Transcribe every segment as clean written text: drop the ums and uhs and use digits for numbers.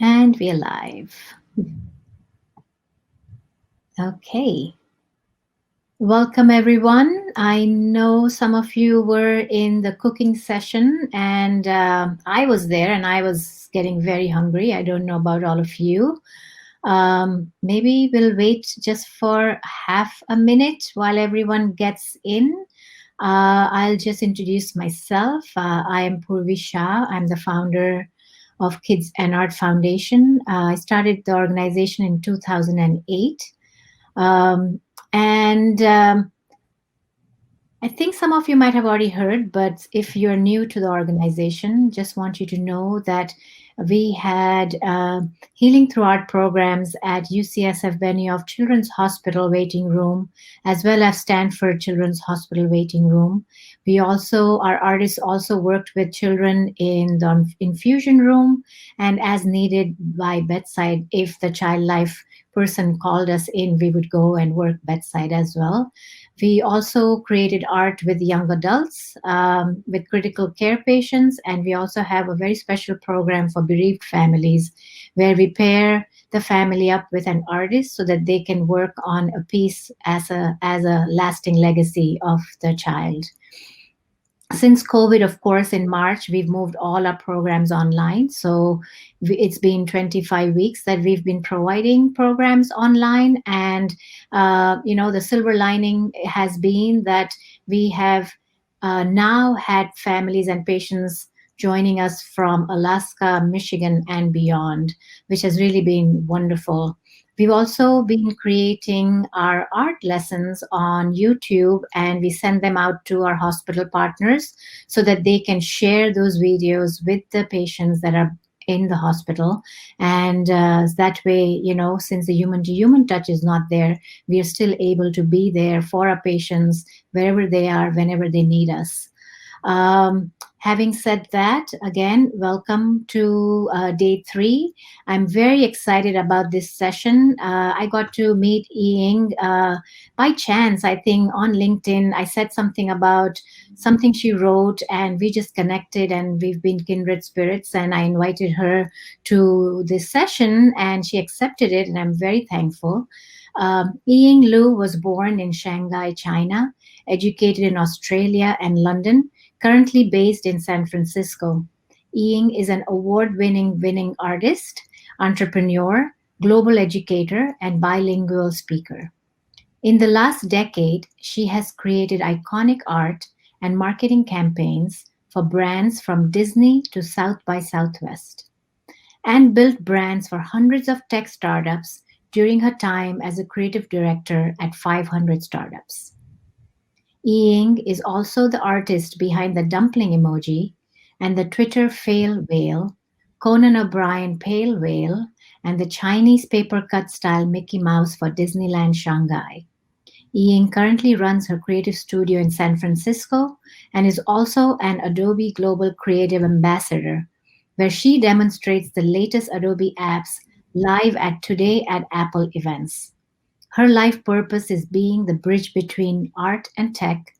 And we're live. Okay. Welcome, everyone. I know some of you were in the cooking session, and I was there and I was getting very hungry. I don't know about all of you. Maybe we'll wait just for half a minute while everyone gets in. I'll just introduce myself. I am Purvi Shah. I'm the founder of Kids&Art Foundation. I started the organization in 2008. And I think some of you might have already heard, but if you're new to the organization, just want you to know that we had Healing Through Art programs at UCSF Benioff Children's Hospital waiting room, as well as Stanford Children's Hospital waiting room. Our artists also worked with children in the infusion room and as needed by bedside. If the child life person called us in, we would go and work bedside as well. We also created art with young adults, with critical care patients, and we also have a very special program for bereaved families where we pair the family up with an artist so that they can work on a piece as a lasting legacy of the child. Since COVID, of course, in March, we've moved all our programs online. So it's been 25 weeks that we've been providing programs online. And, the silver lining has been that we have now had families and patients joining us from Alaska, Michigan, and beyond, which has really been wonderful. We've also been creating our art lessons on YouTube, and we send them out to our hospital partners so that they can share those videos with the patients that are in the hospital. And that way, since the human to human touch is not there, we are still able to be there for our patients wherever they are, whenever they need us. Having said that, again, welcome to day 3. I'm very excited about this session. I got to meet Yiying by chance, I think, on LinkedIn. I said something about something she wrote, and we just connected, and we've been kindred spirits, and I invited her to this session, and she accepted it, and I'm very thankful. Yiying Lu was born in Shanghai, China, educated in Australia and London, currently based in San Francisco. Yiying is an award-winning artist, entrepreneur, global educator, and bilingual speaker. In the last decade, she has created iconic art and marketing campaigns for brands from Disney to South by Southwest, and built brands for hundreds of tech startups during her time as a creative director at 500 startups. Yiying is also the artist behind the Dumpling Emoji and the Twitter Fail Whale, Conan O'Brien Pale Whale, and the Chinese paper cut style Mickey Mouse for Disneyland Shanghai. Yiying currently runs her creative studio in San Francisco and is also an Adobe Global Creative Ambassador, where she demonstrates the latest Adobe apps live at Today at Apple events. Her life purpose is being the bridge between art and tech,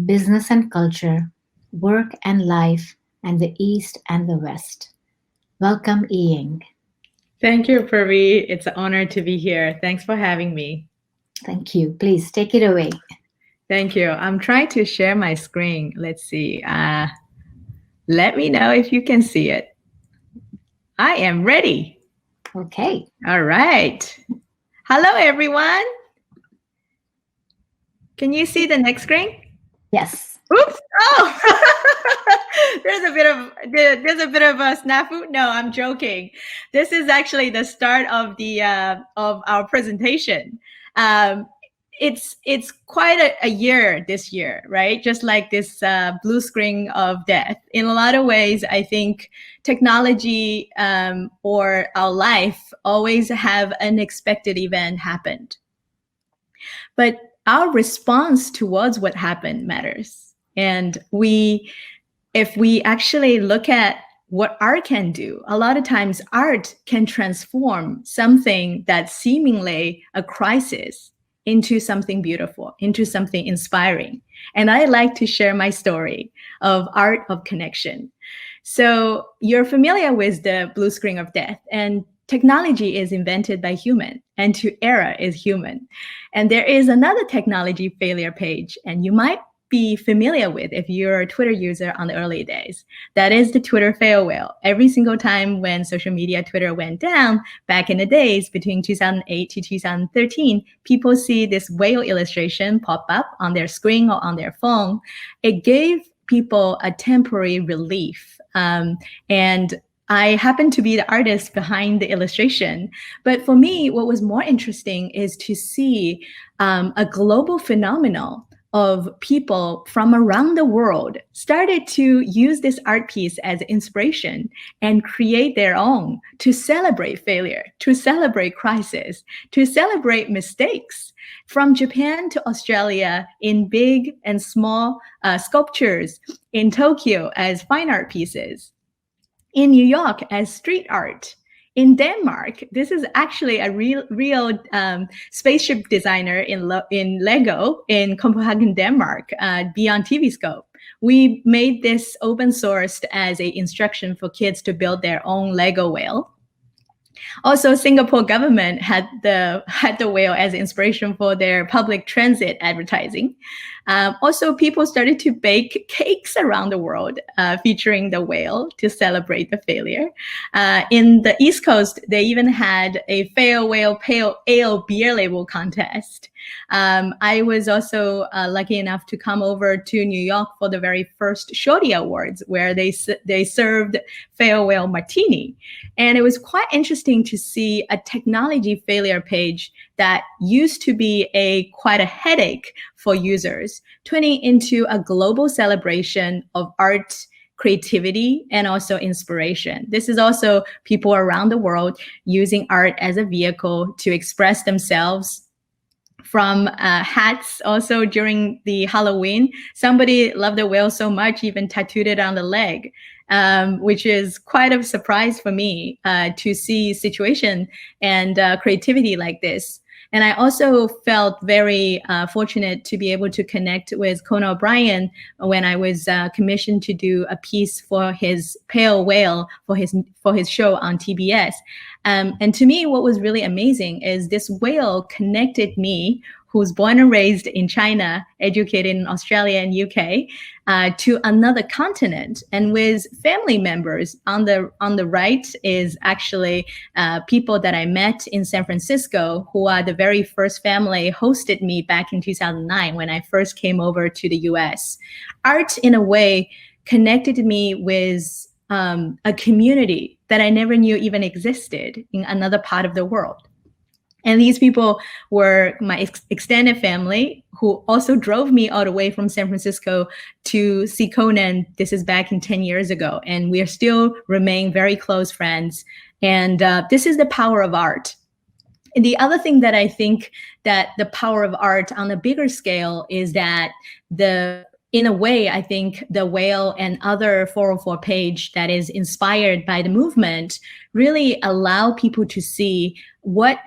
business and culture, work and life, and the East and the West. Welcome, Yiying. Thank you, Purvi. It's an honor to be here. Thanks for having me. Thank you. Please take it away. Thank you. I'm trying to share my screen. Let's see. Let me know if you can see it. I am ready. Okay. All right. Hello, everyone. Can you see the next screen? Yes. Oops! Oh, there's a bit of a snafu. No, I'm joking. This is actually the start of the of our presentation. It's quite a year this year, right? Just like this blue screen of death. In a lot of ways, I think technology or our life always have unexpected event happened. But our response towards what happened matters. And if we actually look at what art can do, a lot of times art can transform something that's seemingly a crisis into something beautiful, into something inspiring. And I like to share my story of art of connection. So you're familiar with the blue screen of death, and technology is invented by human, and to error is human. And there is another technology failure page, and you might be familiar with if you're a Twitter user on the early days. That is the Twitter fail whale. Every single time when social media Twitter went down back in the days between 2008 to 2013, people see this whale illustration pop up on their screen or on their phone. It gave people a temporary relief. And I happen to be the artist behind the illustration. But for me, what was more interesting is to see a global phenomenon of people from around the world started to use this art piece as inspiration and create their own to celebrate failure, to celebrate crisis, to celebrate mistakes. From Japan to Australia, in big and small sculptures, in Tokyo as fine art pieces, in New York as street art, in Denmark. This is actually a real spaceship designer in Lego in Copenhagen, Denmark, beyond TV Scope. We made this open sourced as a instruction for kids to build their own Lego whale. Also, Singapore government had the whale as inspiration for their public transit advertising. Also, people started to bake cakes around the world featuring the whale to celebrate the failure. In the East Coast, they even had a fail whale pale ale beer label contest. I was also lucky enough to come over to New York for the very first Shorty Awards, where they served fail whale martini. And it was quite interesting to see a technology failure page that used to be quite a headache for users, turning into a global celebration of art, creativity, and also inspiration. This is also people around the world using art as a vehicle to express themselves. From hats, also during the Halloween, somebody loved the whale so much, even tattooed it on the leg, which is quite a surprise for me to see situation and creativity like this. And I also felt very fortunate to be able to connect with Conan O'Brien when I was commissioned to do a piece for his Pale Whale for his show on TBS. And to me, what was really amazing is this whale connected me, who's born and raised in China, educated in Australia and UK, to another continent, and with family members. On the right is actually people that I met in San Francisco, who are the very first family hosted me back in 2009 when I first came over to the US. Art, in a way, connected me with a community that I never knew even existed in another part of the world. And these people were my extended family, who also drove me all the way from San Francisco to see Conan. This is back in 10 years ago. And we are still remain very close friends. And this is the power of art. And the other thing that I think that the power of art on a bigger scale is that in a way, I think the whale and other 404 page that is inspired by the movement really allow people to see what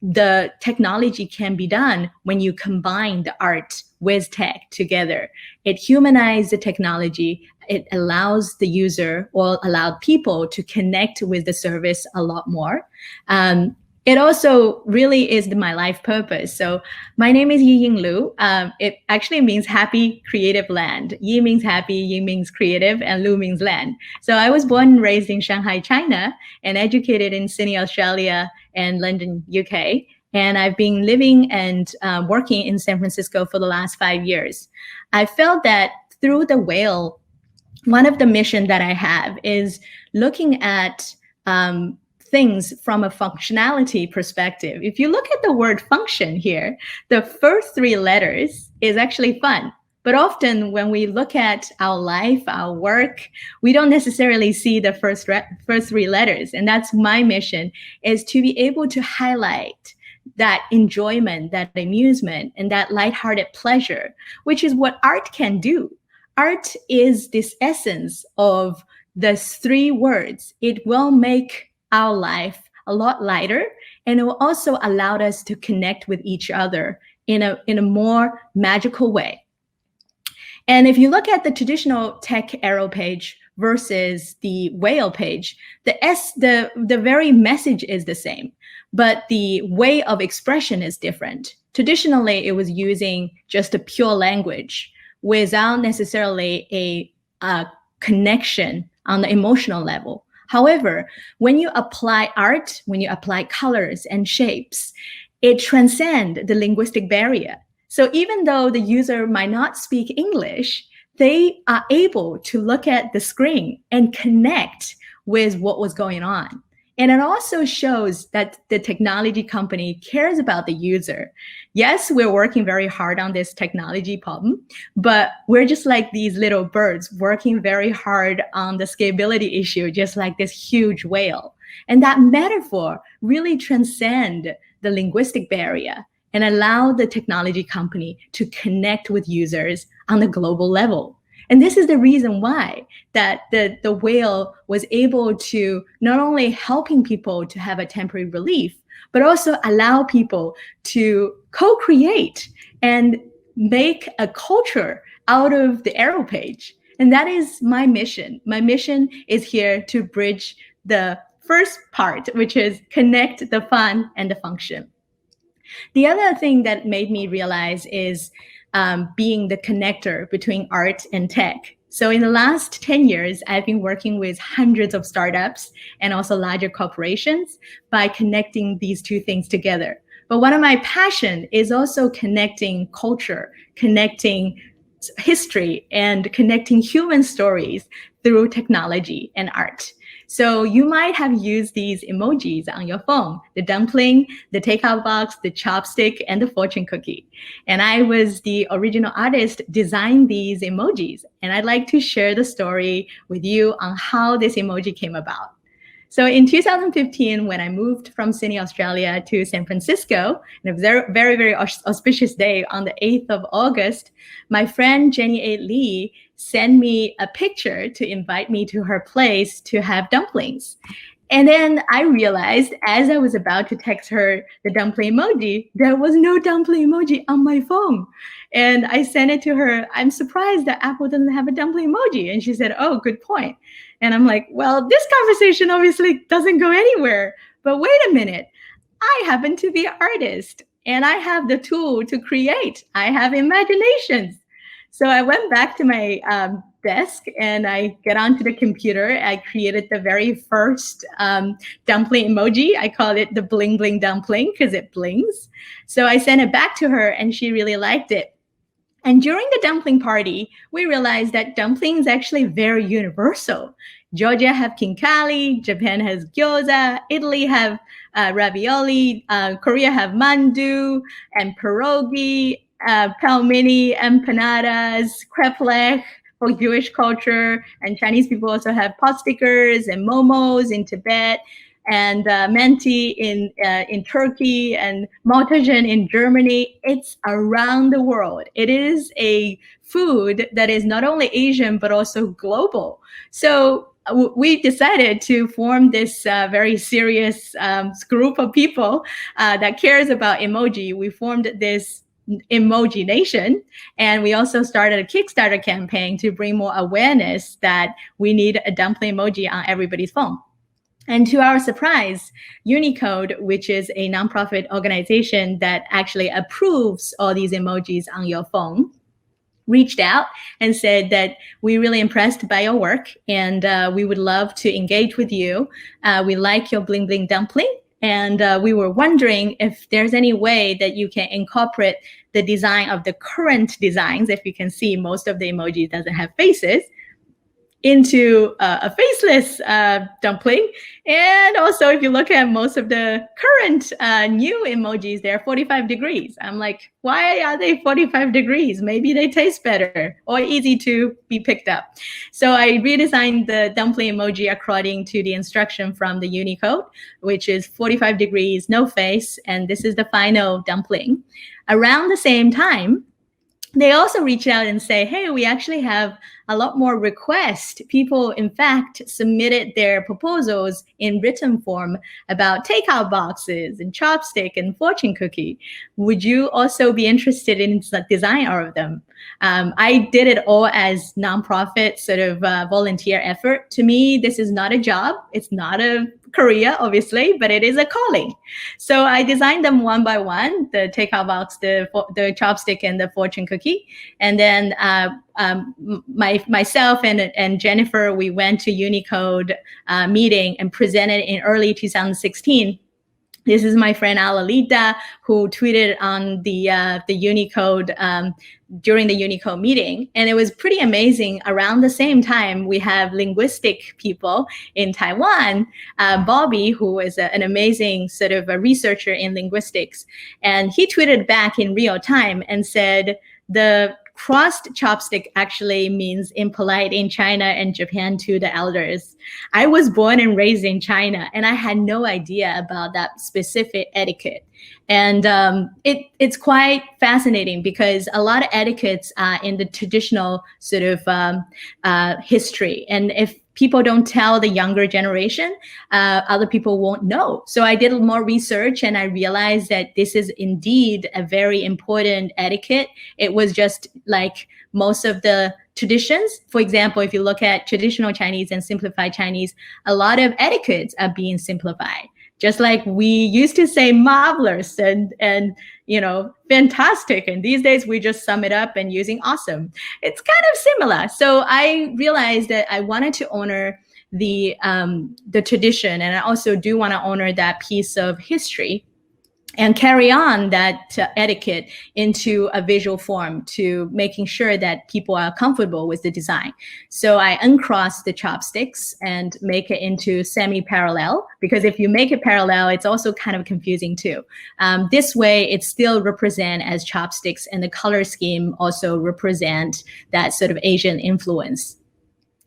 the technology can be done when you combine the art with tech together. It humanizes the technology. It allows the user or allowed people to connect with the service a lot more. It also really is my life purpose. So my name is Yiying Lu. It actually means happy creative land. Yi means happy, Yi means creative, and Lu means land. So I was born and raised in Shanghai, China, and educated in Sydney, Australia, and London, UK. And I've been living and working in San Francisco for the last 5 years. I felt that through the whale, one of the missions that I have is looking at things from a functionality perspective. If you look at the word function here, the first 3 letters is actually fun. But often when we look at our life, our work, we don't necessarily see the first 3 letters. And that's my mission, is to be able to highlight that enjoyment, that amusement, and that lighthearted pleasure, which is what art can do. Art is this essence of those 3 words. It will make our life a lot lighter, and it will also allow us to connect with each other in a more magical way. And if you look at the traditional tech arrow page versus the whale page, the very message is the same, but the way of expression is different. Traditionally, it was using just a pure language without necessarily a connection on the emotional level. However, when you apply art, when you apply colors and shapes, it transcends the linguistic barrier. So even though the user might not speak English, they are able to look at the screen and connect with what was going on. And it also shows that the technology company cares about the user. Yes, we're working very hard on this technology problem, but we're just like these little birds working very hard on the scalability issue, just like this huge whale. And that metaphor really transcends the linguistic barrier and allow the technology company to connect with users on the global level. And this is the reason why that the whale was able to not only helping people to have a temporary relief, but also allow people to co-create and make a culture out of the arrow page. And that is my mission. My mission is here to bridge the first part, which is connect the fun and the function. The other thing that made me realize is being the connector between art and tech. So in the last 10 years, I've been working with hundreds of startups and also larger corporations by connecting these two things together. But one of my passion is also connecting culture, connecting history, and connecting human stories through technology and art. So you might have used these emojis on your phone, the dumpling, the takeout box, the chopstick, and the fortune cookie. And I was the original artist designing these emojis. And I'd like to share the story with you on how this emoji came about. So in 2015, when I moved from Sydney, Australia to San Francisco, and it was a very, very auspicious day on the 8th of August, my friend Jenny A. Lee sent me a picture to invite me to her place to have dumplings. And then I realized as I was about to text her the dumpling emoji, there was no dumpling emoji on my phone. And I sent it to her. I'm surprised that Apple doesn't have a dumpling emoji. And she said, oh, good point. And I'm like, well, this conversation obviously doesn't go anywhere. But wait a minute. I happen to be an artist and I have the tool to create. I have imaginations. So I went back to my desk and I get onto the computer. I created the very first dumpling emoji. I called it the bling bling dumpling because it blings. So I sent it back to her and she really liked it. And during the dumpling party, we realized that dumpling is actually very universal. Georgia have kinkali, Japan has gyoza, Italy have ravioli, Korea have mandu and pierogi, pelmeni, empanadas, kreplech for Jewish culture, and Chinese people also have pot stickers and momos in Tibet, and menti in Turkey, and Maltagen in Germany. It's around the world. It is a food that is not only Asian, but also global. So we decided to form this very serious group of people that cares about emoji. We formed this Emoji Nation. And we also started a Kickstarter campaign to bring more awareness that we need a dumpling emoji on everybody's phone. And to our surprise, Unicode, which is a nonprofit organization that actually approves all these emojis on your phone, reached out and said that we're really impressed by your work and we would love to engage with you. We like your bling bling dumpling. And we were wondering if there's any way that you can incorporate the design of the current designs. If you can see, most of the emojis doesn't have faces, into a faceless dumpling. And also, if you look at most of the current new emojis, they're 45 degrees. I'm like, why are they 45 degrees? Maybe they taste better or easy to be picked up. So I redesigned the dumpling emoji according to the instruction from the Unicode, which is 45 degrees, no face. And this is the final dumpling. Around the same time, they also reach out and say, hey, we actually have a lot more requests. People, in fact, submitted their proposals in written form about takeout boxes and chopstick and fortune cookie. Would you also be interested in the design of them? I did it all as nonprofit sort of volunteer effort. To me, this is not a job. It's not a career, obviously, but it is a calling. So I designed them one by one: the takeout box, the chopstick, and the fortune cookie. And then myself and Jennifer, we went to Unicode meeting and presented in early 2016. This is my friend Alalita, who tweeted on the Unicode during the Unicode meeting. And it was pretty amazing. Around the same time, we have linguistic people in Taiwan, Bobby, who is an amazing sort of a researcher in linguistics. And he tweeted back in real time and said, the crossed chopstick actually means impolite in China and Japan to the elders. I was born and raised in China, and I had no idea about that specific etiquette. And it's quite fascinating because a lot of etiquettes are in the traditional sort of history. And if people don't tell the younger generation, other people won't know. So I did more research and I realized that this is indeed a very important etiquette. It was just like most of the traditions. For example, if you look at traditional Chinese and simplified Chinese, a lot of etiquettes are being simplified. Just like we used to say marvelous and you know, fantastic. And these days we just sum it up and using awesome. It's kind of similar. So I realized that I wanted to honor the tradition. And I also do want to honor that piece of history and carry on that etiquette into a visual form to making sure that people are comfortable with the design. So I uncross the chopsticks and make it into semi-parallel, because if you make it parallel, it's also kind of confusing too. This way, it still represent as chopsticks, and the color scheme also represent that sort of Asian influence.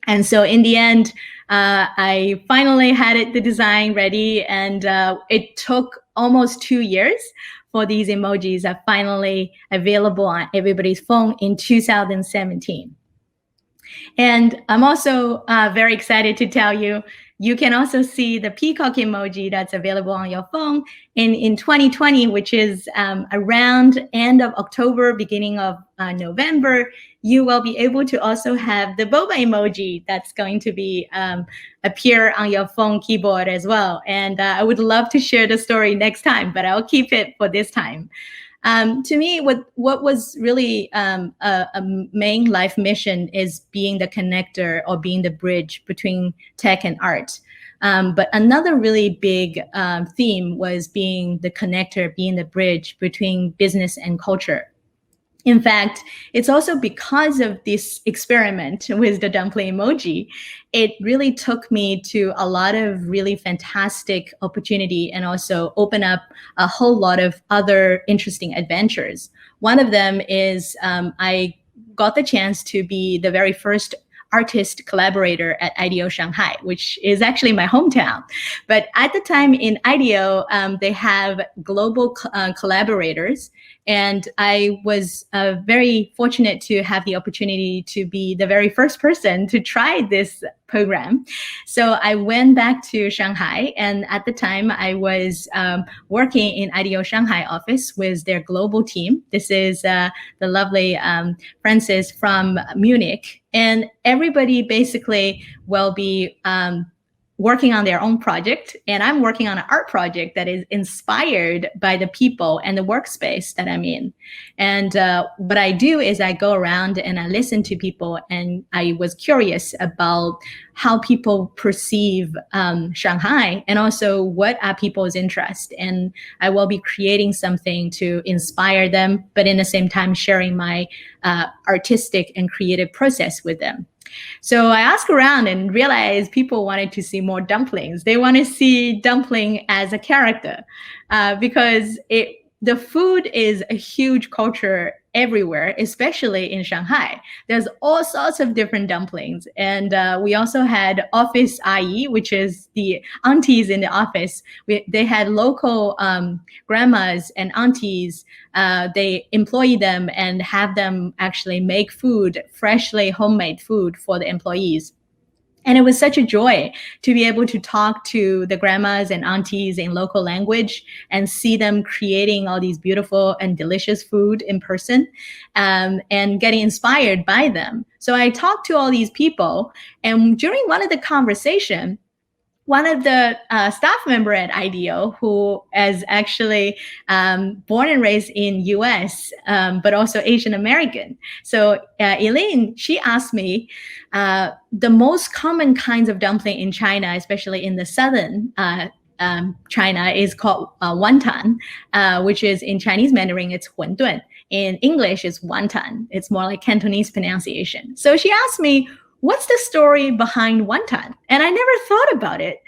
And so in the end, I finally had the design ready, and it took almost 2 years for these emojis are finally available on everybody's phone in 2017. And I'm also very excited to tell you, you can also see the peacock emoji that's available on your phone in 2020, which is around end of October, beginning of November. You will be able to also have the boba emoji that's going to be appear on your phone keyboard as well. And I would love to share the story next time, but I'll keep it for this time. To me, what was really a main life mission is being the connector or being the bridge between tech and art. But another really big theme was being the connector, being the bridge between business and culture. In fact, it's also because of this experiment with the dumpling emoji, it really took me to a lot of really fantastic opportunity and also open up a whole lot of other interesting adventures. One of them is I got the chance to be the very first artist collaborator at IDEO Shanghai, which is actually my hometown. But at the time in IDEO, they have global collaborators. And I was very fortunate to have the opportunity to be the very first person to try this program. So I went back to Shanghai, and at the time I was working in IDEO Shanghai office with their global team. This is the lovely Francis from Munich, and everybody basically will be working on their own project, and I'm working on an art project that is inspired by the people and the workspace that I'm in. And what I do is I go around and I listen to people, and I was curious about how people perceive Shanghai, and also what are people's interests. And I will be creating something to inspire them, but in the same time sharing my artistic and creative process with them. So I asked around and realized people wanted to see more dumplings. They want to see dumpling as a character because the food is a huge culture everywhere, especially in Shanghai. There's all sorts of different dumplings. And we also had office ayi, which is the aunties in the office. They had local grandmas and aunties. They employ them and have them actually make food, freshly homemade food for the employees. And it was such a joy to be able to talk to the grandmas and aunties in local language and see them creating all these beautiful and delicious food in person, and getting inspired by them. So I talked to all these people, and during one of the conversation, one of the staff member at IDEO, who is actually born and raised in US, but also Asian American. So Elaine, she asked me the most common kinds of dumpling in China, especially in the southern China, is called wonton, which is in Chinese Mandarin, it's 馄饨. In English, it's wonton. It's more like Cantonese pronunciation. So she asked me, what's the story behind wonton? And I never thought about it.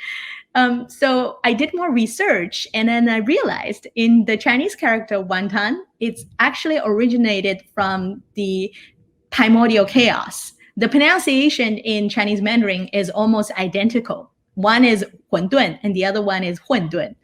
So I did more research, and then I realized in the Chinese character wonton, it's actually originated from the primordial chaos. The pronunciation in Chinese Mandarin is almost identical. One is 馄饨 and the other one is 混沌.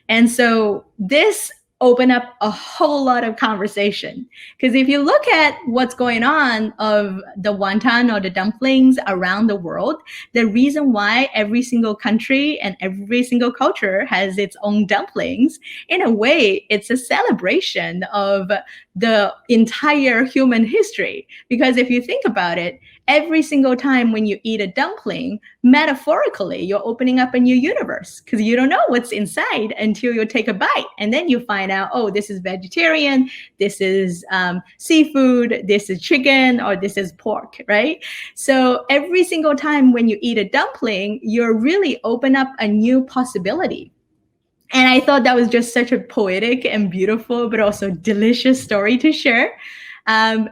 And so this opened up a whole lot of conversation. Because if you look at what's going on of the wonton or the dumplings around the world, the reason why every single country and every single culture has its own dumplings, in a way, it's a celebration of the entire human history. Because if you think about it, every single time when you eat a dumpling, metaphorically, you're opening up a new universe, because you don't know what's inside until you take a bite. And then you find out, oh, this is vegetarian, this is seafood, this is chicken, or this is pork, right? So every single time when you eat a dumpling, you're really open up a new possibility. And I thought that was just such a poetic and beautiful, but also delicious story to share.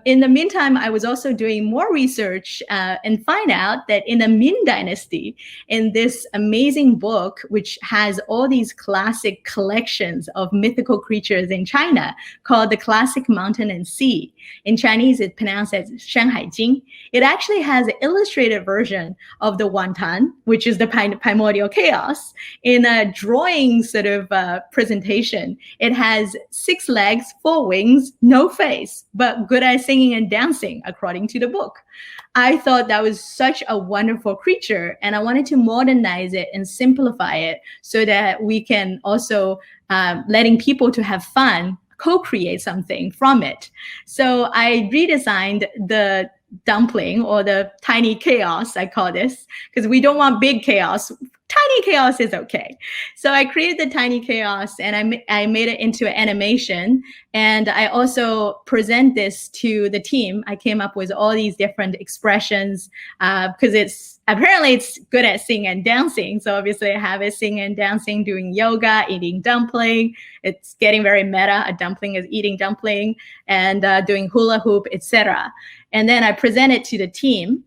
In the meantime, I was also doing more research and find out that in the Ming Dynasty, in this amazing book, which has all these classic collections of mythical creatures in China, called The Classic Mountain and Sea. In Chinese, it's pronounced as Shanhai Jing. It actually has an illustrated version of the wonton, which is the primordial chaos, in a drawing sort of presentation. It has 6 legs, 4 wings, no face, but good at singing and dancing, according to the book. I thought that was such a wonderful creature, and I wanted to modernize it and simplify it so that we can also letting people to have fun, co-create something from it. So I redesigned the dumpling, or the tiny chaos, I call this, because we don't want big chaos. Tiny chaos is okay. So I created the tiny chaos, and I made it into an animation. And I also present this to the team. I came up with all these different expressions because it's good at singing and dancing. So obviously I have it singing and dancing, doing yoga, eating dumpling. It's getting very meta. A dumpling is eating dumpling, and doing hula hoop, etc. And then I present it to the team.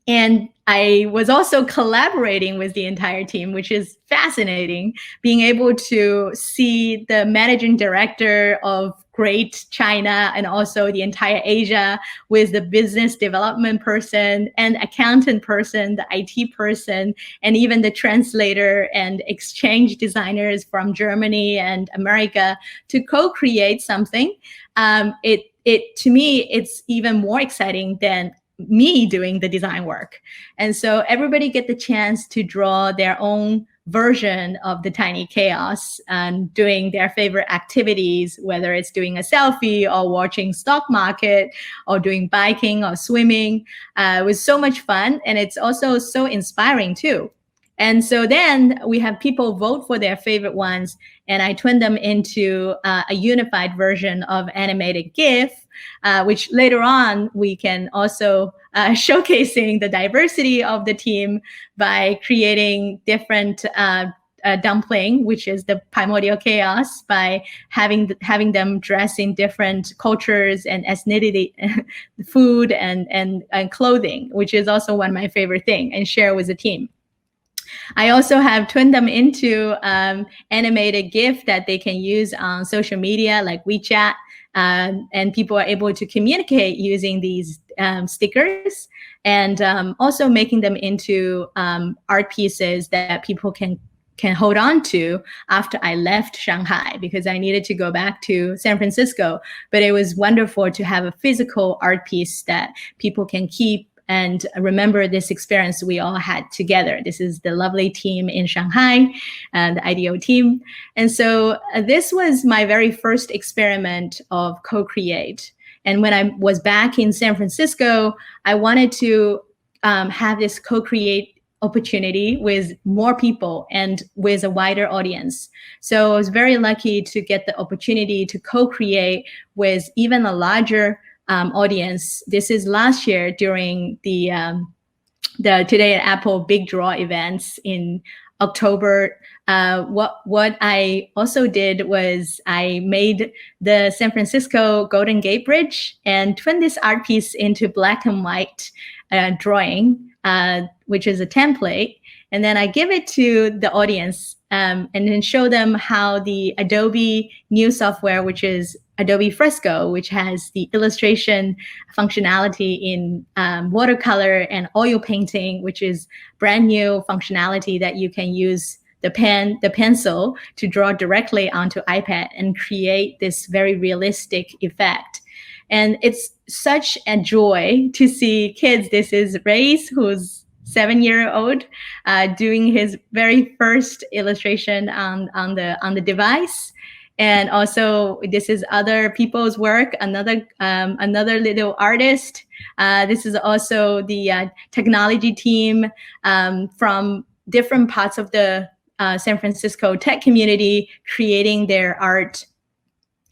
And I was also collaborating with the entire team, which is fascinating, being able to see the managing director of Great China and also the entire Asia with the business development person and accountant person, the IT person, and even the translator and exchange designers from Germany and America to co-create something. To me, it's even more exciting than me doing the design work. And so everybody get the chance to draw their own version of the tiny chaos and doing their favorite activities, whether it's doing a selfie or watching stock market or doing biking or swimming. It was so much fun, and it's also so inspiring too. And so then we have people vote for their favorite ones, and I turn them into a unified version of animated GIF, which later on we can also showcasing the diversity of the team by creating different dumpling, which is the primordial chaos, by having them dress in different cultures and ethnicity, food and clothing, which is also one of my favorite things, and share with the team. I also have turned them into animated GIF that they can use on social media like WeChat, and people are able to communicate using these stickers, and also making them into art pieces that people can hold on to after I left Shanghai, because I needed to go back to San Francisco. But it was wonderful to have a physical art piece that people can keep and remember this experience we all had together. This is the lovely team in Shanghai, and the IDEO team. And so this was my very first experiment of co-create. And when I was back in San Francisco, I wanted to have this co-create opportunity with more people and with a wider audience. So I was very lucky to get the opportunity to co-create with even a larger audience. This is last year during the Today at Apple Big Draw events in October. What I also did was I made the San Francisco Golden Gate Bridge and turned this art piece into black and white drawing, which is a template. And then I give it to the audience and then show them how the Adobe new software, which is Adobe Fresco, which has the illustration functionality in watercolor and oil painting, which is brand new functionality that you can use the pencil to draw directly onto iPad and create this very realistic effect. And it's such a joy to see kids. This is Ray's, who's 7-year-old, doing his very first illustration on the device. And also, this is other people's work. Another little artist. This is also the technology team from different parts of the San Francisco tech community creating their art.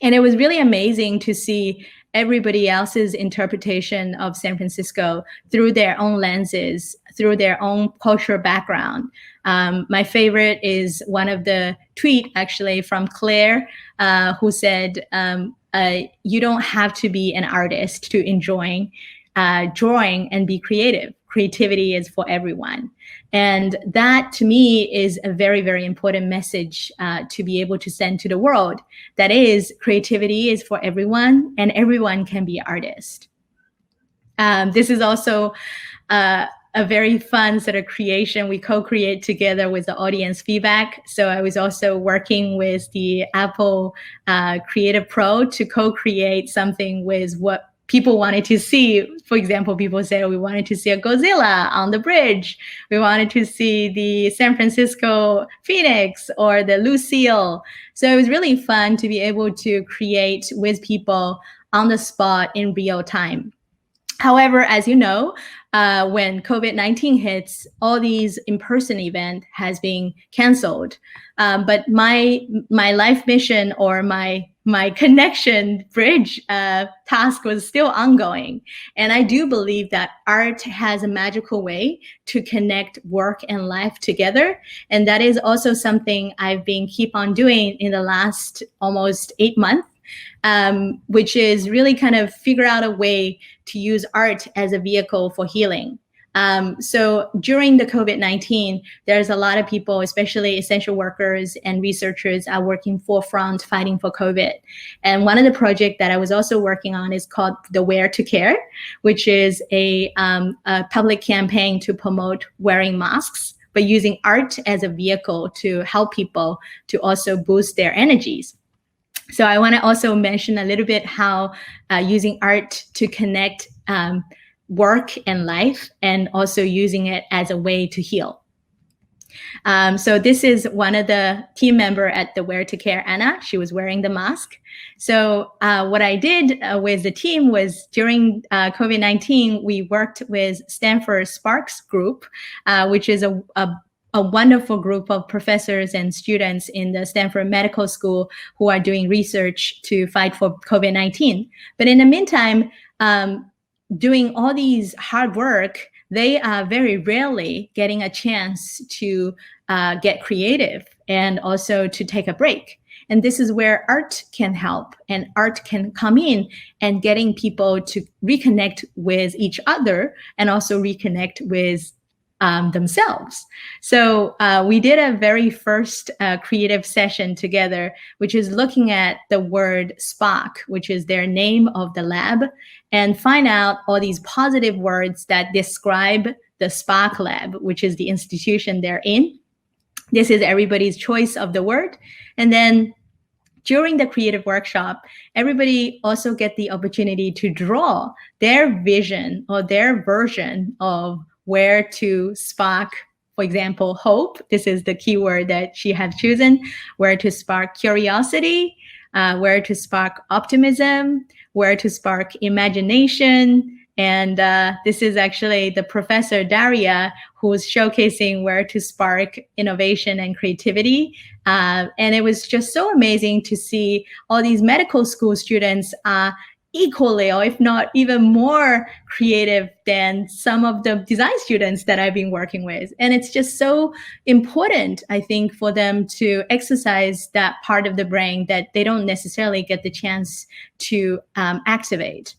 And it was really amazing to see everybody else's interpretation of San Francisco through their own lenses, through their own cultural background. My favorite is one of the tweet actually from Claire, who said, you don't have to be an artist to enjoy drawing and be creative. Creativity is for everyone. And that to me is a very, very important message to be able to send to the world. That is, creativity is for everyone and everyone can be an artist. This is also a very fun sort of creation we co-create together with the audience feedback. So I was also working with the Apple Creative Pro to co-create something with what people wanted to see. For example, people said, we wanted to see a Godzilla on the bridge. We wanted to see the San Francisco Phoenix or the Lucille. So it was really fun to be able to create with people on the spot in real time. However, as you know, when COVID-19 hits, all these in-person events has been canceled. But my life mission or my connection bridge task was still ongoing. And I do believe that art has a magical way to connect work and life together. And that is also something I've been keep on doing in the last almost 8 months. Which is really kind of figure out a way to use art as a vehicle for healing. So during the COVID-19, there's a lot of people, especially essential workers and researchers, are working forefront fighting for COVID. And one of the projects that I was also working on is called the Wear to Care, which is a public campaign to promote wearing masks, but using art as a vehicle to help people to also boost their energies. So I want to also mention a little bit how using art to connect work and life, and also using it as a way to heal. So this is one of the team member at the Wear to Care, Anna. She was wearing the mask. So what I did with the team was during COVID-19, we worked with Stanford Sparks Group, which is a wonderful group of professors and students in the Stanford Medical School who are doing research to fight for COVID-19. But in the meantime, doing all these hard work, they are very rarely getting a chance to get creative and also to take a break. And this is where art can help, and art can come in and getting people to reconnect with each other and also reconnect with themselves. So we did a very first creative session together, which is looking at the word Spark, which is their name of the lab, and find out all these positive words that describe the Spark Lab, which is the institution they're in. This is everybody's choice of the word. And then during the creative workshop, everybody also get the opportunity to draw their vision or their version of where to spark, for example, hope. This is the keyword that she has chosen, where to spark curiosity, where to spark optimism, where to spark imagination. And this is actually the professor Daria who's showcasing where to spark innovation and creativity. And it was just so amazing to see all these medical school students equally, or if not even more creative than some of the design students that I've been working with. And it's just so important, I think, for them to exercise that part of the brain that they don't necessarily get the chance to activate.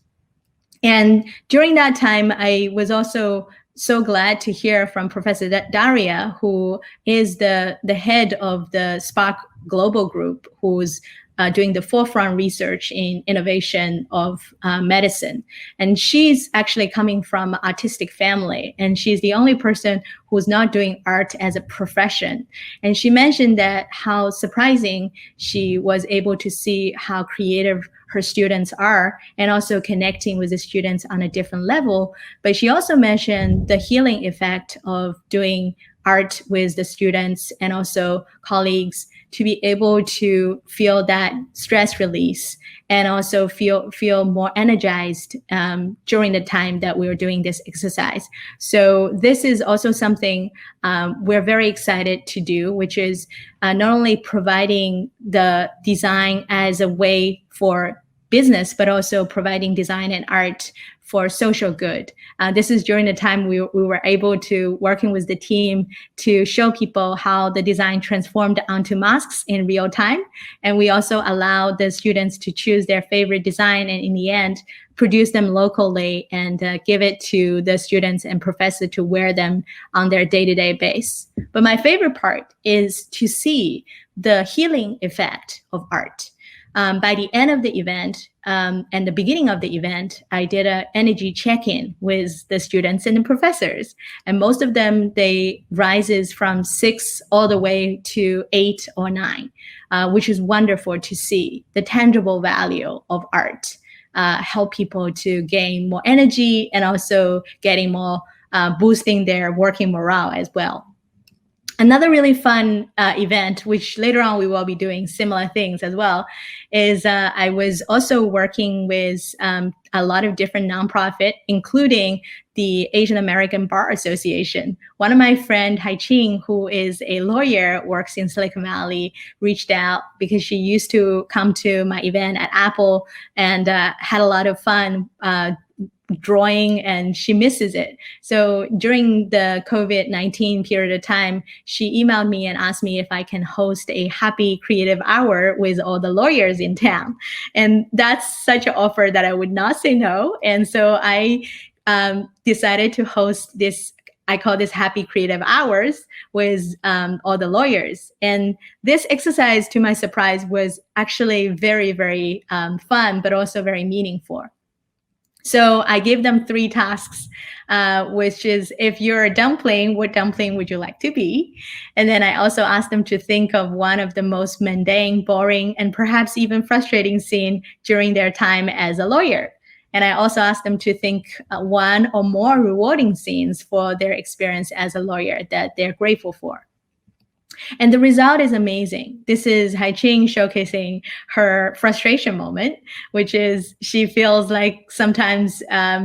And during that time, I was also so glad to hear from Professor Daria, who is the head of the Spark Global Group, who's doing the forefront research in innovation of medicine. And she's actually coming from an artistic family, and she's the only person who's not doing art as a profession. And she mentioned that how surprising she was able to see how creative her students are, and also connecting with the students on a different level. But she also mentioned the healing effect of doing art with the students and also colleagues, to be able to feel that stress release and also feel more energized during the time that we were doing this exercise. So this is also something we're very excited to do, which is not only providing the design as a way for business, but also providing design and art for social good. This is during the time we were able to, working with the team, to show people how the design transformed onto masks in real time. And we also allow the students to choose their favorite design, and in the end, produce them locally and give it to the students and professors to wear them on their day-to-day base. But my favorite part is to see the healing effect of art. By the end of the event and the beginning of the event, I did an energy check-in with the students and the professors. And most of them, they rises from 6 all the way to 8 or 9, which is wonderful to see the tangible value of art help people to gain more energy and also getting more boosting their working morale as well. Another really fun event, which later on we will be doing similar things as well, is I was also working with a lot of different nonprofit, including the Asian American Bar Association. One of my friend, Hai-Ching, who is a lawyer, works in Silicon Valley, reached out because she used to come to my event at Apple and had a lot of fun drawing, and she misses it. So during the COVID-19 period of time, she emailed me and asked me if I can host a happy creative hour with all the lawyers in town. And that's such an offer that I would not say no. And so I decided to host this, I call this Happy Creative Hours, with all the lawyers. And this exercise, to my surprise, was actually very, very fun, but also very meaningful. So I gave them 3 tasks, which is, if you're a dumpling, what dumpling would you like to be? And then I also asked them to think of one of the most mundane, boring, and perhaps even frustrating scene during their time as a lawyer. And I also asked them to think one or more rewarding scenes for their experience as a lawyer that they're grateful for. And the result is amazing. This is Hai-Ching showcasing her frustration moment, which is she feels like sometimes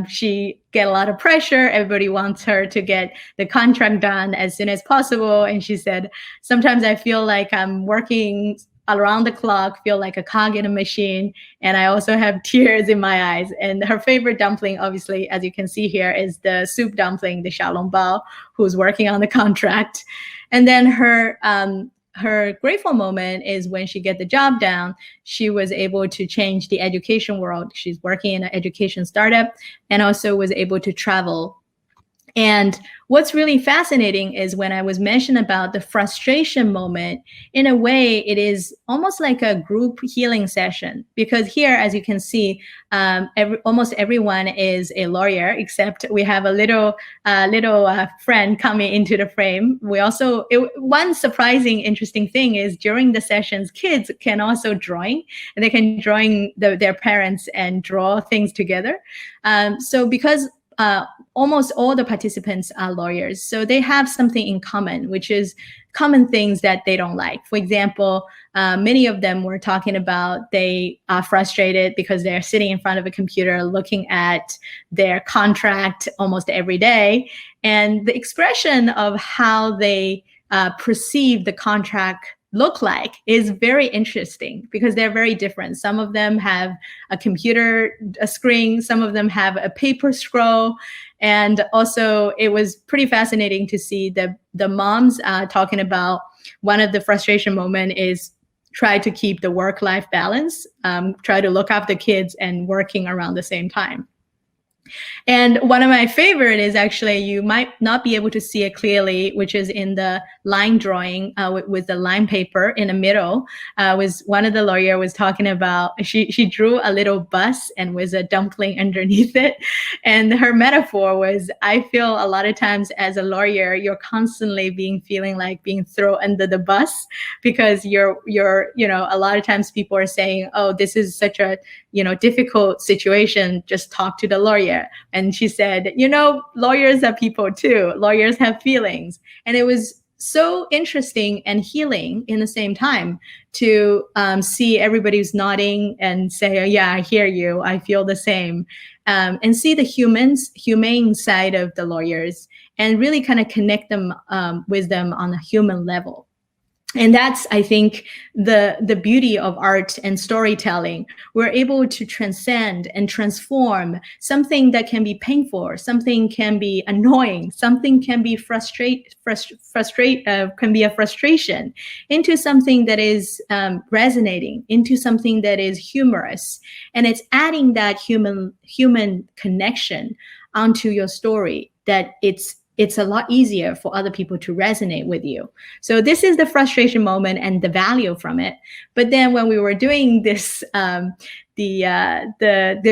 she get a lot of pressure. Everybody wants her to get the contract done as soon as possible. And she said, sometimes I feel like I'm working around the clock, feel like a cog in a machine. And I also have tears in my eyes. And her favorite dumpling, obviously, as you can see here, is the soup dumpling, the xiaolongbao, who's working on the contract. And then her grateful moment is when she get the job done, she was able to change the education world. She's working in an education startup and also was able to travel And what's really fascinating is when I was mentioned about the frustration moment, in a way, it is almost like a group healing session. Because here, as you can see, almost everyone is a lawyer, except we have a little friend coming into the frame. We also, one surprising, interesting thing is during the sessions, kids can also drawing, and they can drawing their parents and draw things together. So because almost all the participants are lawyers. So they have something in common, which is common things that they don't like. For example, many of them were talking about they are frustrated because they're sitting in front of a computer looking at their contract almost every day. And the expression of how they perceive the contract look like is very interesting because they're very different. Some of them have a computer screen, some of them have a paper scroll. And also it was pretty fascinating to see the moms talking about one of the frustration moment is try to keep the work-life balance, try to look after kids and working around the same time. And one of my favorite is actually, you might not be able to see it clearly, which is in the line drawing with the line paper in the middle. Was one of the lawyer was talking about, she drew a little bus and with a dumpling underneath it. And her metaphor was, I feel a lot of times as a lawyer, you're constantly feeling like being thrown under the bus because you're, a lot of times people are saying, oh, this is such a, difficult situation, just talk to the lawyer. And she said, lawyers are people too. Lawyers have feelings. And it was so interesting and healing in the same time to see everybody's nodding and say, oh, yeah, I hear you. I feel the same. And see the humane side of the lawyers and really kind of connect them with them on a human level. And that's, I think, the beauty of art and storytelling. We're able to transcend and transform something that can be painful, something can be annoying, something can be can be a frustration, into something that is resonating, into something that is humorous. And it's adding that human connection onto your story, that it's a lot easier for other people to resonate with you. So this is the frustration moment and the value from it. But then when we were doing this, the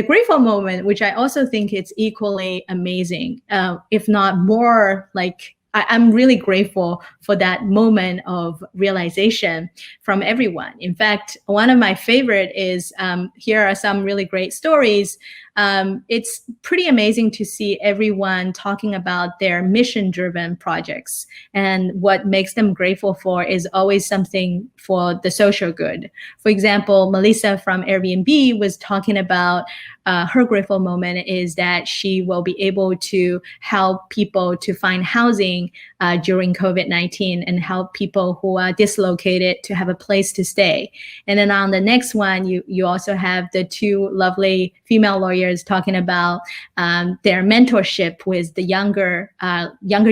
grateful moment, which I also think it's equally amazing, if not more, like I'm really grateful for that moment of realization from everyone. In fact, one of my favorite is, here are some really great stories. It's pretty amazing to see everyone talking about their mission-driven projects, and what makes them grateful for is always something for the social good. For example, Melissa from Airbnb was talking about her grateful moment is that she will be able to help people to find housing during COVID-19 and help people who are dislocated to have a place to stay. And then on the next one, you also have the two lovely female lawyers talking about their mentorship with the younger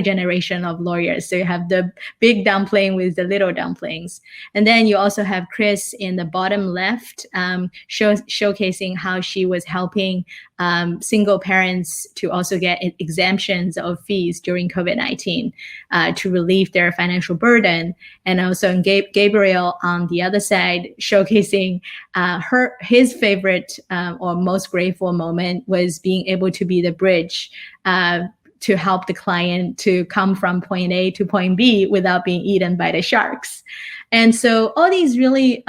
generation of lawyers. So you have the big dumpling with the little dumplings. And then you also have Chris in the bottom left showcasing how she was helping single parents to also get exemptions of fees during COVID-19 to relieve their financial burden. And also Gabriel on the other side showcasing his favorite or most grateful moment was being able to be the bridge to help the client to come from point A to point B without being eaten by the sharks. And so all these really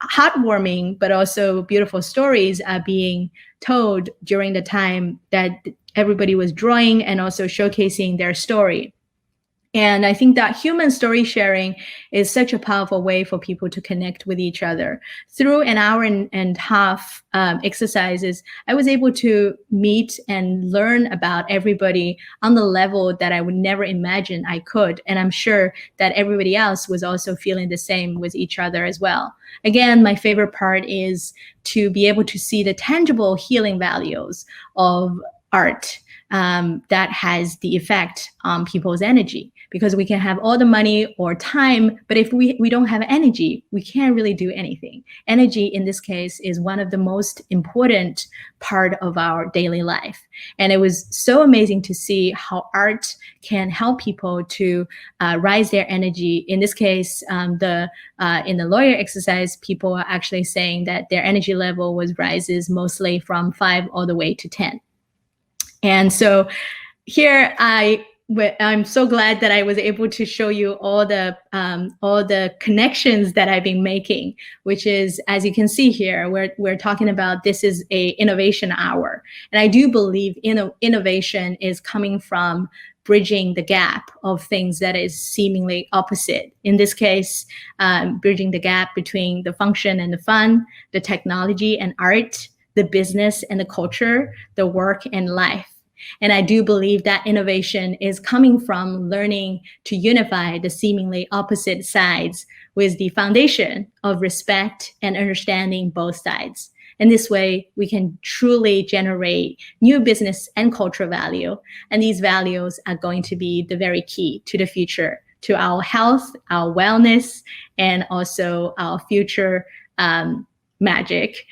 heartwarming but also beautiful stories are being told during the time that everybody was drawing and also showcasing their story. And I think that human story sharing is such a powerful way for people to connect with each other. Through an hour and a half exercises, I was able to meet and learn about everybody on the level that I would never imagine I could. And I'm sure that everybody else was also feeling the same with each other as well. Again, my favorite part is to be able to see the tangible healing values of art. that has the effect on people's energy, because we can have all the money or time, but if we don't have energy, we can't really do anything. Energy in this case is one of the most important part of our daily life. And it was so amazing to see how art can help people to rise their energy. In this case, in the lawyer exercise, people are actually saying that their energy level rises mostly from 5 all the way to 10. And so here I'm so glad that I was able to show you all the connections that I've been making, which is, as you can see here, we're talking about this is a innovation hour. And I do believe innovation is coming from bridging the gap of things that is seemingly opposite. In this case, bridging the gap between the function and the fun, the technology and art, the business and the culture, the work and life. And I do believe that innovation is coming from learning to unify the seemingly opposite sides with the foundation of respect and understanding both sides. And this way, we can truly generate new business and cultural value. And these values are going to be the very key to the future, to our health, our wellness, and also our future magic.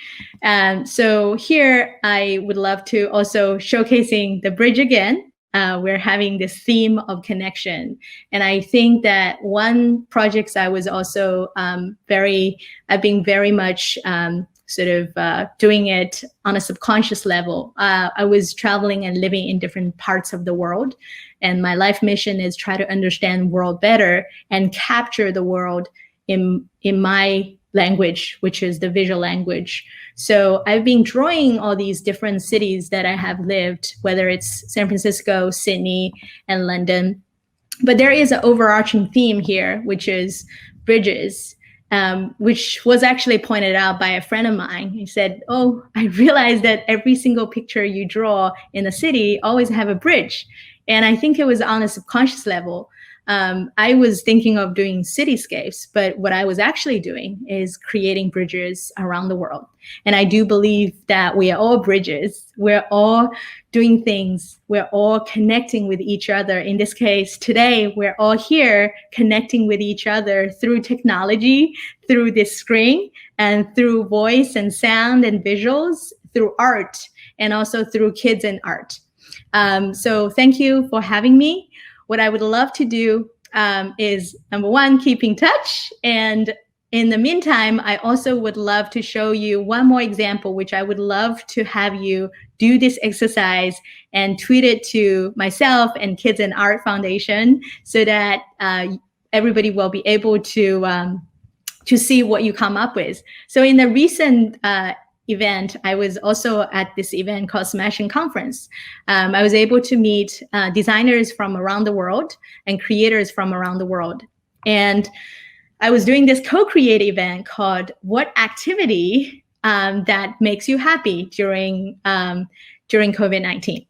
So here I would love to also showcasing the bridge again. We're having this theme of connection. And I think that one projects I was also I've been very much doing it on a subconscious level. I was traveling and living in different parts of the world. And my life mission is try to understand world better and capture the world in my language, which is the visual language. So I've been drawing all these different cities that I have lived, whether it's San Francisco, Sydney, and London. But there is an overarching theme here, which is bridges, which was actually pointed out by a friend of mine. He said, "Oh, I realized that every single picture you draw in a city always have a bridge." And I think it was on a subconscious level. I was thinking of doing cityscapes, but what I was actually doing is creating bridges around the world. And I do believe that we are all bridges. We're all doing things. We're all connecting with each other. In this case, today, we're all here connecting with each other through technology, through this screen, and through voice and sound and visuals, through art, and also through Kids&Art. So thank you for having me. What I would love to do is, number one, keep in touch. And in the meantime, I also would love to show you one more example, which I would love to have you do this exercise and tweet it to myself and Kids&Art Foundation so that everybody will be able to see what you come up with. So in the recent event, I was also at this event called Smashing Conference. I was able to meet designers from around the world and creators from around the world. And I was doing this co-create event called What Activity That Makes You Happy during COVID-19.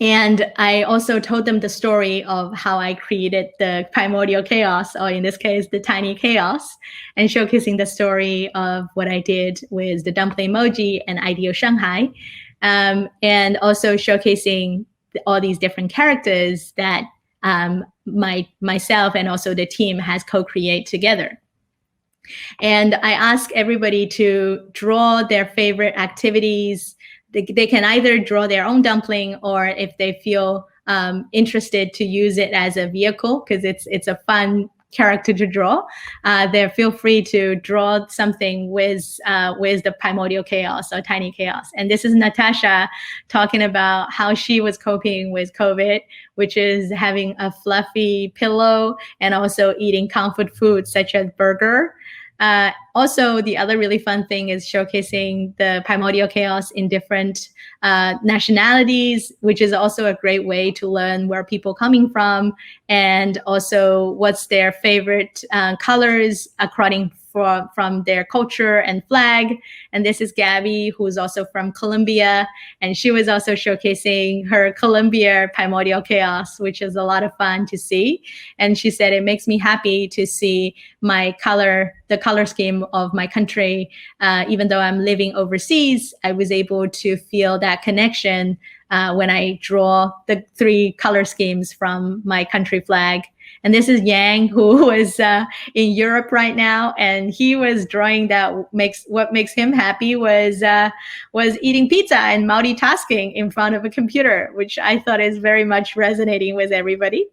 And I also told them the story of how I created the primordial chaos, or in this case, the tiny chaos, and showcasing the story of what I did with the Dumpling Emoji and Ideal Shanghai, and also showcasing all these different characters that myself and also the team has co-created together. And I ask everybody to draw their favorite activities. They can either draw their own dumpling, or if they feel interested to use it as a vehicle, because it's a fun character to draw, they feel free to draw something with the primordial chaos or tiny chaos. And this is Natasha talking about how she was coping with COVID, which is having a fluffy pillow and also eating comfort food such as burger. Also, the other really fun thing is showcasing the primordial chaos in different nationalities, which is also a great way to learn where people are coming from and also what's their favorite colors according from their culture and flag. And this is Gabby, who's also from Colombia. And she was also showcasing her Colombia primordial chaos, which is a lot of fun to see. And she said, it makes me happy to see the color scheme of my country. Even though I'm living overseas, I was able to feel that connection when I draw the three color schemes from my country flag. And this is Yang, who was in Europe right now, and he was drawing that what makes him happy was eating pizza and multitasking in front of a computer, which I thought is very much resonating with everybody.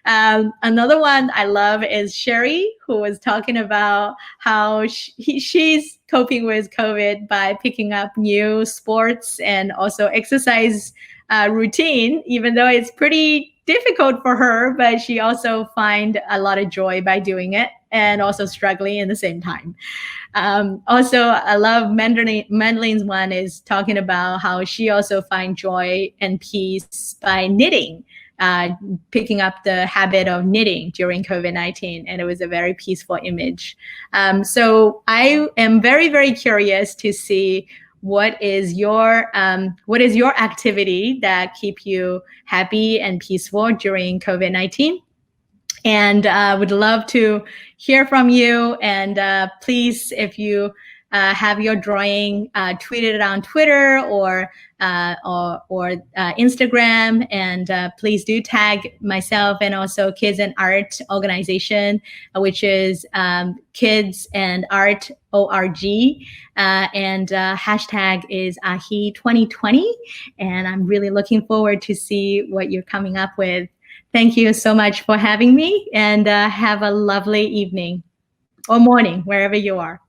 Another one I love is Sherry, who was talking about how she's coping with COVID by picking up new sports and also exercise routine, even though it's pretty difficult for her, but she also find a lot of joy by doing it and also struggling in the same time. Also, I love Mandeline's one is talking about how she also finds joy and peace by knitting, picking up the habit of knitting during COVID-19, and it was a very peaceful image. So I am very, very curious to see what is your activity that keep you happy and peaceful during COVID-19. And would love to hear from you. And please, if you have your drawing, tweet it on Twitter or Instagram, and please do tag myself and also Kids&Art organization, which is Kids&Art org, and hashtag is AHI2020, and I'm really looking forward to see what you're coming up with. Thank you so much for having me, and have a lovely evening or morning, wherever you are.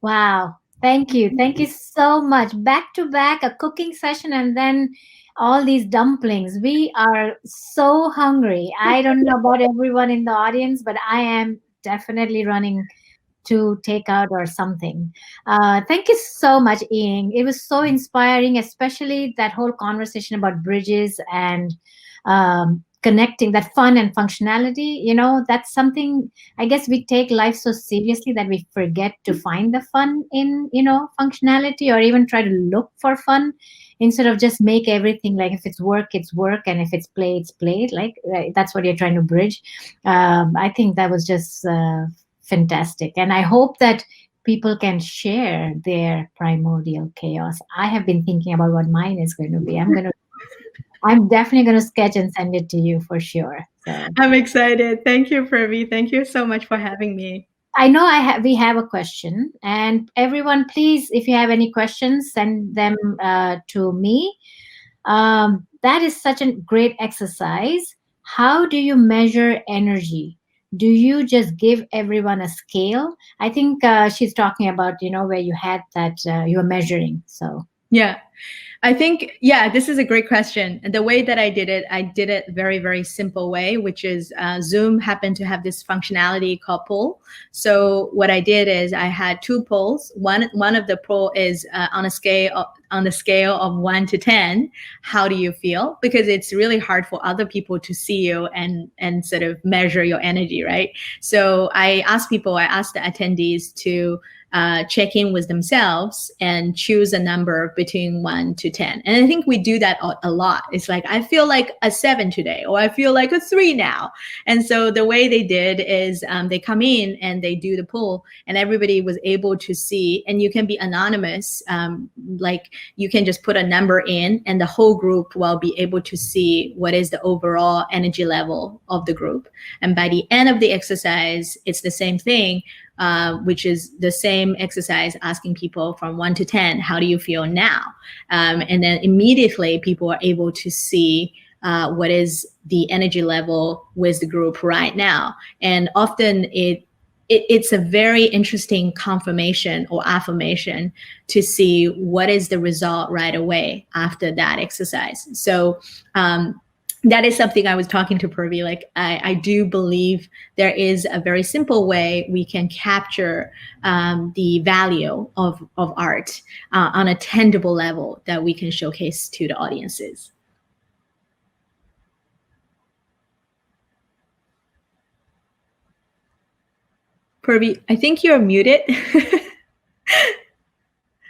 Wow. Thank you. Thank you so much. Back to back, a cooking session, and then all these dumplings. We are so hungry. I don't know about everyone in the audience, but I am definitely running to take out or something. Thank you so much, Yiying. It was so inspiring, especially that whole conversation about bridges and connecting that fun and functionality. That's something, I guess, we take life so seriously that we forget to find the fun in functionality, or even try to look for fun, instead of just make everything like, if it's work, it's work, and if it's play, it's play. Like, that's what you're trying to bridge. I think that was just fantastic, and I hope that people can share their primordial chaos. I have been thinking about what mine is going to be. I'm definitely going to sketch and send it to you for sure. So I'm excited. Thank you, Purvi. Thank you so much for having me. I know we have a question, and everyone, please, if you have any questions, send them to me. That is such a great exercise. How do you measure energy? Do you just give everyone a scale? I think she's talking about, where you had that you were measuring. So yeah. I think, this is a great question. And the way that I did it very, very simple way, which is Zoom happened to have this functionality called poll. So what I did is I had two polls. One of the poll is on the scale of 1 to 10. How do you feel? Because it's really hard for other people to see you and sort of measure your energy, right? So I asked the attendees to check in with themselves and choose a number between 1 to 10. And I think we do that a lot. It's like, I feel like a 7 today, or I feel like a 3 now. And so the way they did is they come in and they do the poll, and everybody was able to see, and you can be anonymous. Like, you can just put a number in, and the whole group will be able to see what is the overall energy level of the group. And by the end of the exercise, it's the same thing. Which is the same exercise asking people from 1 to 10, how do you feel now? And then immediately people are able to see what is the energy level with the group right now. And often it's a very interesting confirmation or affirmation to see what is the result right away after that exercise. So that is something I was talking to Purvi. Like, I do believe there is a very simple way we can capture the value of art on a tangible level that we can showcase to the audiences. Purvi, I think you're muted.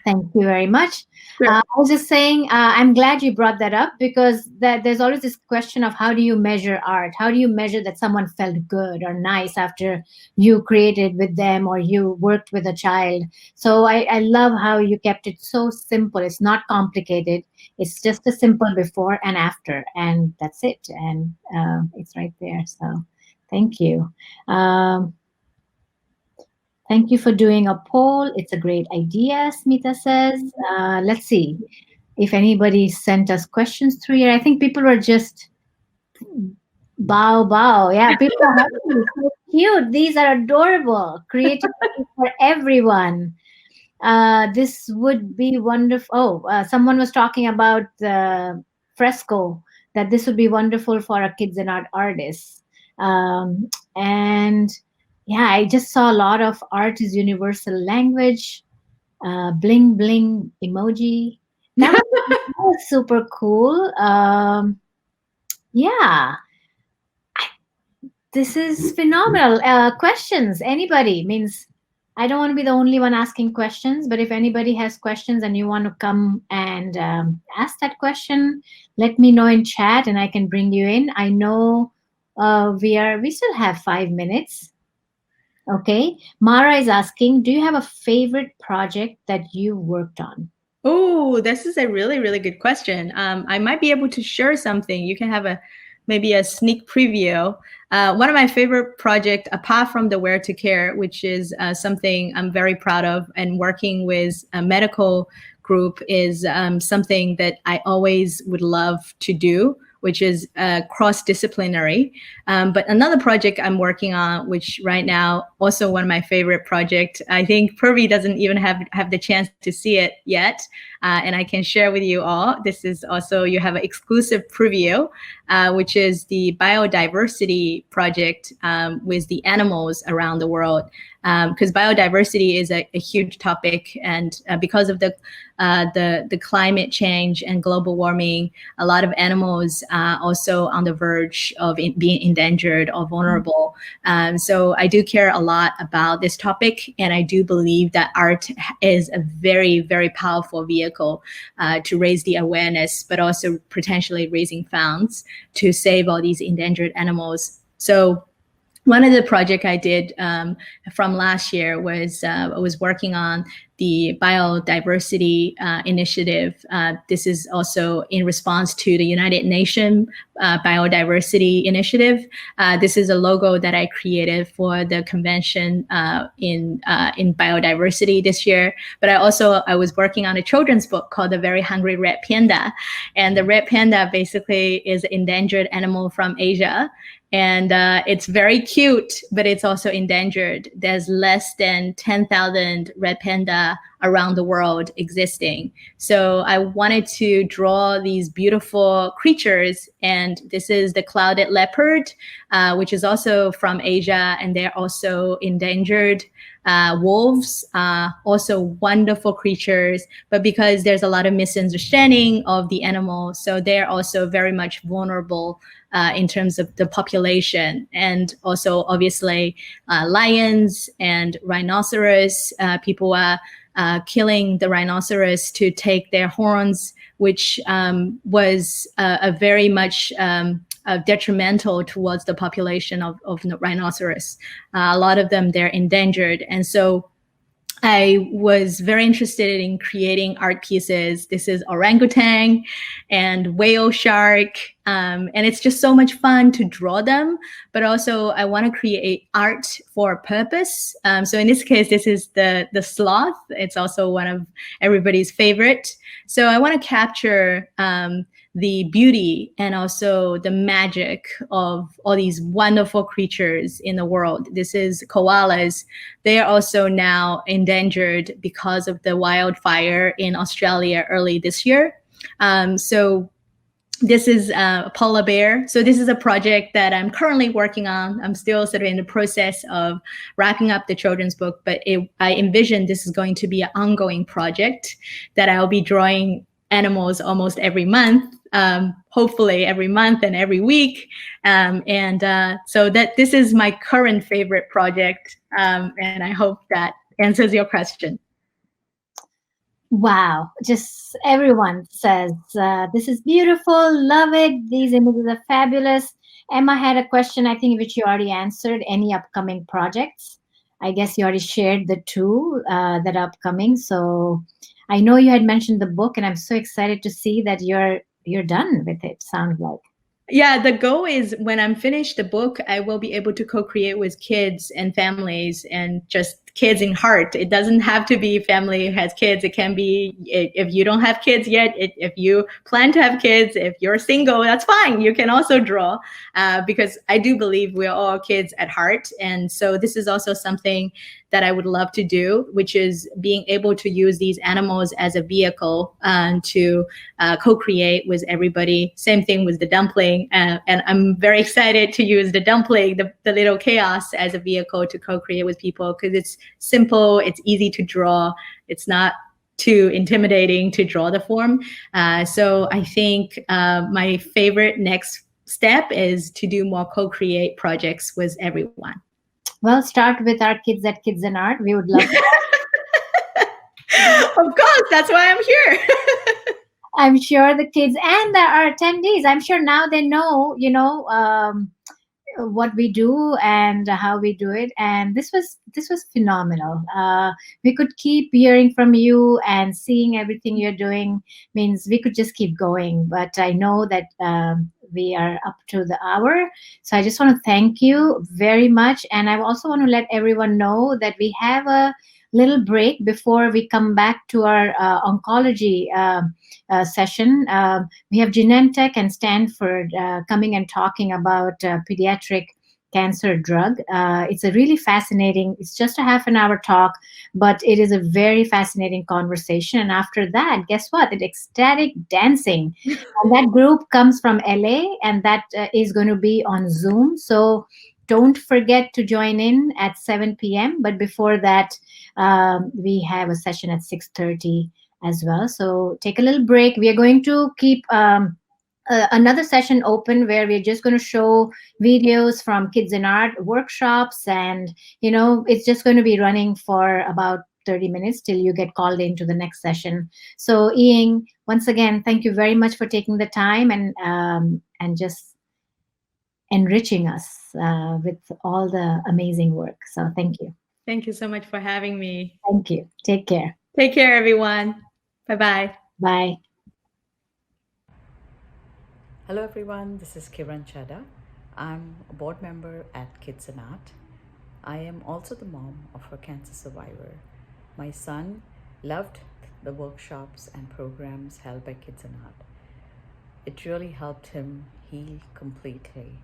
thank you. you very much. Sure. I was just saying, I'm glad you brought that up because there's always this question of how do you measure art? How do you measure that someone felt good or nice after you created with them or you worked with a child? So I love how you kept it so simple. It's not complicated. It's just a simple before and after, and that's it. And it's right there. So thank you. Um, Thank you for doing a poll. It's a great idea, Smita says. Let's see if anybody sent us questions through here. I think people were just bow. Yeah, people are happy. So cute. These are adorable. Creativity for everyone. This would be wonderful. Oh, someone was talking about the fresco, that this would be wonderful for our kids and art artists. And yeah, I just saw a lot of art is universal language, bling bling emoji. That was super cool. Yeah, this is phenomenal. Questions? Anybody? Means I don't want to be the only one asking questions, but if anybody has questions and you want to come and ask that question, let me know in chat and I can bring you in. I know we still have 5 minutes. Okay. Mara is asking, do you have a favorite project that you worked on? Oh, this is a really, really good question. I might be able to share something. You can have maybe a sneak preview. One of my favorite projects, apart from the Where to Care, which is something I'm very proud of, and working with a medical group is something that I always would love to do, which is cross-disciplinary. But another project I'm working on, which right now also one of my favorite projects, I think Purvi doesn't even have the chance to see it yet, and I can share with you all. This is also, you have an exclusive preview, which is the biodiversity project with the animals around the world. Because biodiversity is a huge topic, and because of the climate change and global warming, a lot of animals are also on the verge of being endangered or vulnerable. So I do care a lot about this topic, and I do believe that art is a very, very powerful vehicle to raise the awareness, but also potentially raising funds to save all these endangered animals. So one of the projects I did from last year was I was working on the biodiversity initiative. This is also in response to the United Nations biodiversity initiative. This is a logo that I created for the convention in biodiversity this year. But I was working on a children's book called The Very Hungry Red Panda. And the red panda basically is an endangered animal from Asia. And it's very cute, but it's also endangered. There's less than 10,000 red panda around the world existing. So I wanted to draw these beautiful creatures. And this is the clouded leopard, which is also from Asia. And they're also endangered. Wolves are also wonderful creatures, but because there's a lot of misunderstanding of the animal, so they're also very much vulnerable in terms of the population. And also, obviously, lions and rhinoceros, people are killing the rhinoceros to take their horns, which was a very much detrimental towards the population of rhinoceros. A lot of them, they're endangered. And so I was very interested in creating art pieces. This is orangutan and whale shark. And it's just so much fun to draw them. But also I want to create art for a purpose. So in this case, this is the sloth. It's also one of everybody's favorite. So I want to capture the beauty and also the magic of all these wonderful creatures in the world. This is koalas. They are also now endangered because of the wildfire in Australia early this year. So this is a polar bear. So this is a project that I'm currently working on. I'm still sort of in the process of wrapping up the children's book, but I envision this is going to be an ongoing project that I'll be drawing animals almost every month, hopefully every month and every week. So that this is my current favorite project. And I hope that answers your question. Wow, just everyone says this is beautiful, love it. These images are fabulous. Emma had a question, I think, which you already answered. Any upcoming projects? I guess you already shared the two that are upcoming. So I know you had mentioned the book, and I'm so excited to see that you're done with it. Sounds like. Yeah, the goal is when I'm finished the book, I will be able to co-create with kids and families and just kids in heart. It doesn't have to be family who has kids. It can be if you don't have kids yet, if you plan to have kids, if you're single, that's fine. You can also draw because I do believe we're all kids at heart. And so this is also something that I would love to do, which is being able to use these animals as a vehicle to co-create with everybody. Same thing with the dumpling. And I'm very excited to use the dumpling, the little chaos, as a vehicle to co-create with people because it's simple, it's easy to draw, it's not too intimidating to draw the form. So I think my favorite next step is to do more co-create projects with everyone. Well, start with our kids at Kids and Art. We would love. Of course, that's why I'm here. I'm sure the kids and our attendees, I'm sure now they know, what we do and how we do it. And this was phenomenal. We could keep hearing from you and seeing everything you're doing. Means we could just keep going. But I know that we are up to the hour. So I just want to thank you very much. And I also want to let everyone know that we have a little break before we come back to our oncology session. We have Genentech and Stanford coming and talking about pediatric cancer drug. It's a really fascinating, it's just a half an hour talk, but it is a very fascinating conversation. And after that, guess what? It's ecstatic dancing. And that group comes from LA, and that is going to be on Zoom. So don't forget to join in at 7 p.m. But before that, we have a session at 6:30 as well. So take a little break. We are going to keep another session open where we're just going to show videos from Kids and Art workshops, and it's just going to be running for about 30 minutes till you get called into the next session. So Yiying, once again, thank you very much for taking the time and just enriching us with all the amazing work. So thank you. Thank you so much for having me. Thank you. Take care. Take care, everyone. Bye-bye. Bye. Hello everyone, this is Kiran Chadha. I'm a board member at Kids and Art. I am also the mom of a cancer survivor. My son loved the workshops and programs held by Kids and Art. It really helped him heal completely.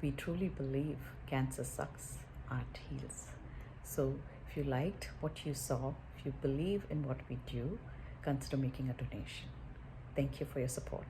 We truly believe cancer sucks, art heals. So if you liked what you saw, if you believe in what we do, consider making a donation. Thank you for your support.